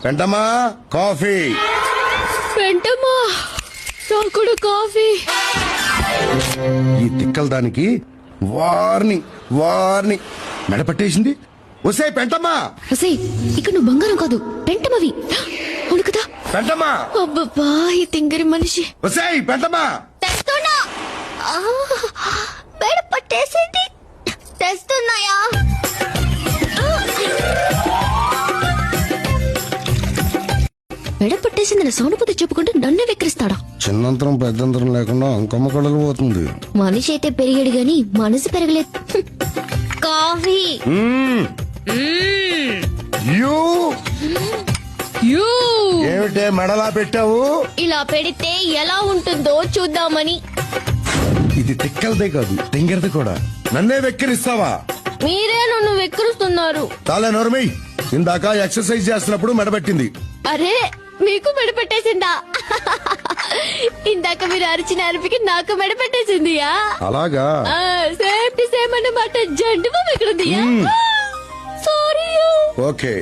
పెంటమ్మా coffee. వెంటమ్మా నాకు కూడా coffee. ఈ తిక్కల దానికి వార్నింగ్ వార్నింగ్ మెడపట్టేసింది. ఒసే పెంటమ్మా. ఒసేయ్, ఇక్కడ నువ్వు బంగారం కాదు పెంటమవి. అవును కదా. పెంటమ్మా. అబ్బబ్బా ఈ తింగరి మనిషి. ఒసేయ్ పెంటమ్మా. తెస్తున్నా. బెడ పట్టేసేంటి. తెస్తున్నాయా. మెడ పట్టేసిందని సానుభూతి చెప్పుకుంటూ నన్నే వెక్కిరిస్తాడా. చిన్నంతరం పెద్దంతరం లేకుండా అంకమ్మ కళలు పోతుంది. మనిషి అయితే పెరిగాడు గాని మనసు పెరగలేదు. కాఫీ. ఏమిటే మెడలా పెట్టావు? ఇలా పెడితే ఎలా ఉంటుందో చూద్దామని. ఇది తిక్కలదే కాదు తింగరది కూడా. నన్నే వెక్కిరిస్తావా? మీరే నన్ను వెక్కిరిస్తున్నారు. చాలా నోర్మై. ఇందాక ఎక్సర్సైజ్ చేస్తున్నప్పుడు మెడబెట్టింది. అరే మీకు మెడ పెట్టేసిందా? ఇందాక మీరు అరిచిన అరిపికి నాకు మెడ పెట్టేసింది. అలాగా? సేమ్ టు సేమ్ అన్నమాట. జండు ఎక్కడుంది? సారీ. ఓకే